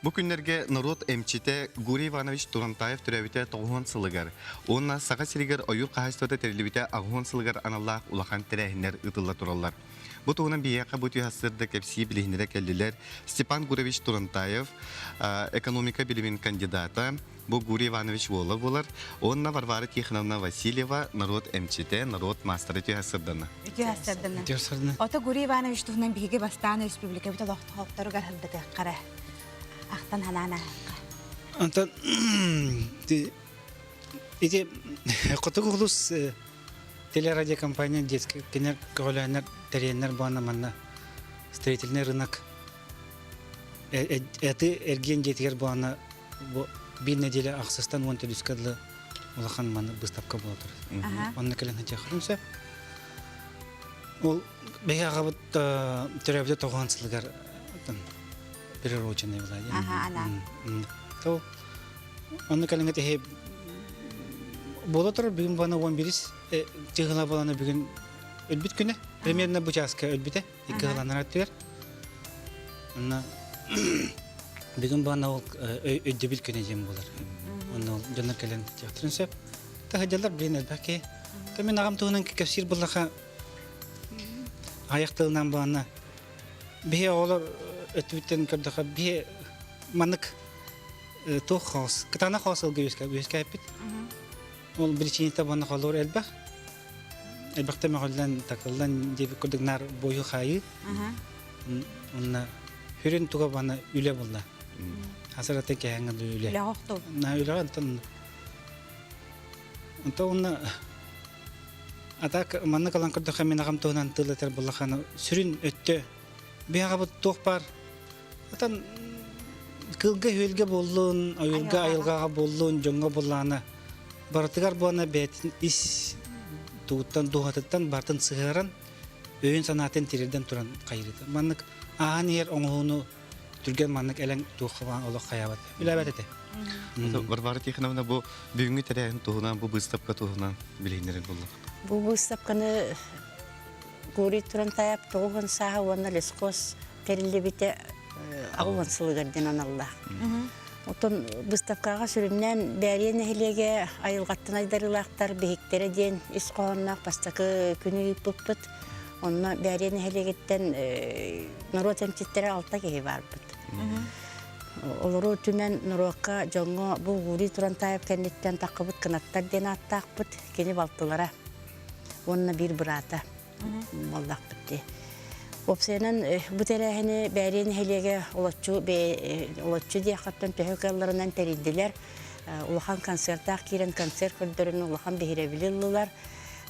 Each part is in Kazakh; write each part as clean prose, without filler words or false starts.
Bu günlerge Narod MÇ'te Guri Ivanoviç Turantayев türevite toğun sılıgar. Onna sağa siligar oyur qahastoda terilibite ağun sılıgar anallah ulakan terehinler ıtılla turallar. Bu toğunun biyaka bu tüyhasırda kepsiyi bilehinlere kelliler. Stepan Gurevich Turantayев, ekonomika bilimin kandidata, bu Guri Ivanoviç Volov bolar. Onna Varvara Tikhonovna Vasilyeva, Narod MÇ'te, Narod Masterı tüyhasırdana. Tüyhasırdana. Ota Guri Ivanoviç tuğunun bihige bastağına Respublika bita doktoru garhıldık kara. Ahtan hanana. Antan ити котук улус телерадио компания детский кенер голенер теренер бана манна строительный рынок это эрген жетер бана bir неделя аксыстан он төлүскадлы улахан маны выставка болот. Онны келен хачахрынса ол беяга бут төрөбдө тогансылыгар перероченный была. Ага, она. То онны келен хе болотор бүгүн бана 11 жыгыла баланы бүгүн өлбүт күнү примерно бу часка өлбүтө 2 гыланар аттыр. Онна бүгүн бана ол өйдөбүл күнү жем болор. Онна жана келен жактырынса тахажалар бен элбаке. Темен агам туунан кепсир булаха аяктылынан бана бие олор өтүбүттен көрдөкө бие манык тохос кытана хосол гүйскө бит. Ол причината бана халор элбах. Элбахта магалдан такылдан деп көрдүгнар бою хайы. Онна хүрүн туга бана үле болду. Хасарата кеңе үле. Үле хокто. На үле антон. Онна атак манна калан көрдөх мен агам тоонан тылатер буллаханы сүрүн өттө. Бияга бу тох бар. Атан кылга хөлгө болдун, айылга айылгага болдун, жоңго болланы. Бартыгар буана бет ис туттан дугатыттан бартын сыгаран өйүн санатын тирерден туран кайрыты. Маннык аанер оңуну түрген маннык элең тухабан оло каябат. Билебет эте. Varvara Tikhonovna bu бүгүнгү терехин тугунан bu выставка тугунан билейнер болду. Bu выставканы Гури Турантайев тоғын саға оны лескос терилебите ағуан сылығырден аналла. Отон выставкаға сүріннен бәрен әхілеге айылғаттын айдарылақтар бейіктере ден ис қоғаннақ бастақы күні бұппыт. Онына бәрен әхілегеттен народ әмчеттері алта кеге бар бұд. Олыру түмен наруаққа жоңға бұл Гури Турантайев кәнеттен таққыбыт қынаттар ден аттақ бұд кені балтылара. Онына бір бұрата молдақ бітті. Опсенен bu terehini bärin helege olotçu diye kaptan töhökallarından terildiler. Ulahan konsertah kiren konser kördörün ulahan behirebilirliler.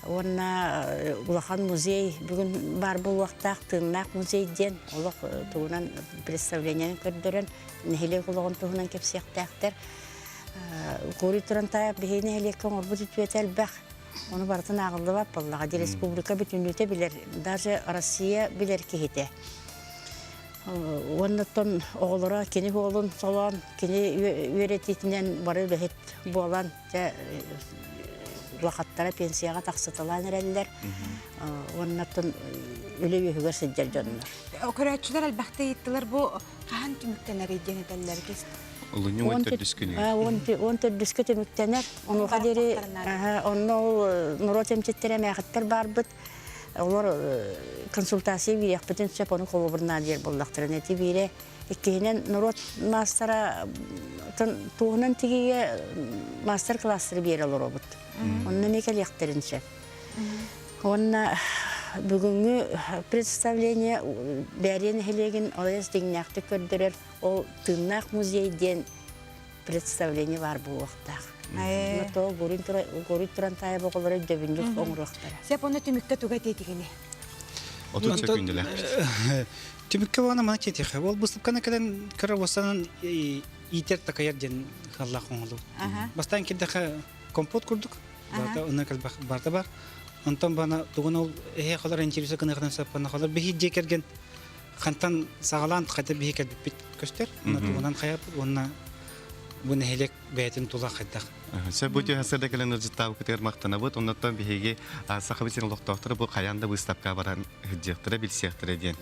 Ona ulahan muzey bugün bar bu vaqtaq tırnak muzeyden olaq tuğunan представлениянын kördörün helege ulağın tuğunan kepsiyaqtaqtar. Guri Turantayев behini helege orbut ütüetel baq. Onu barıtın ağıllı var ballağı. Respublika bütünlüğüte bilir. Даже Россия bilir ki hite. Ondan oğullara kini oğlun solan, kini öğretitinden barı löhet bu olan vakatlara pensiyaga taksıtılan erenler. Ondan öyle ühüger sıccar canlar. O köreççüler elbette yittiler bu kahan tümüktener edyen edeller kes. Olunyu on tördüskünü. On tördüskü tümüktener. Onu kaderi onu Narod emçettere məxitler barbıt. Onlar konsultasiya bir yapıtın söp onu kolubırına diyer bollaqtırın eti bire. İkkihinen Narod mastera tuğunan tigiye master klasları bir olur obut. Onunla mekel yaktırın söp. Onunla bugünkü представление бәрен хелеген алыс деңнәкті көрдірер. Ол тырнақ музейден представление бар бұл уақытта. Нато Гури Турантайев оғылары дөбіндік оңырықтары. Сеп оны түмікке түге тетігіне? Отын сөкүнділер. Түмікке бағана мана кетеқі. Ол бұстыпқана кәлен кірі осанын итер тақайар ден қаллақ оңылу. Бастан келдіқі компот күрдік. Барда бар. Онтан бана тугун ол қалар интервьюсы кынығынан саппана қалар бихи жекерген қантан сағалан қайта бихи кәлбіп бит көстер. Оны тугунан қаяп, онына бұны хелек бәйтін тула қайдақ. Sen bu tüyhasırda gelen ırcıttağı kütüger maqtana bud, ondan bihiги сақабы сен ұлықтақтыры bu qayanda bu istapka baran hücciyaqtıra bilsiyaqtıra diyen.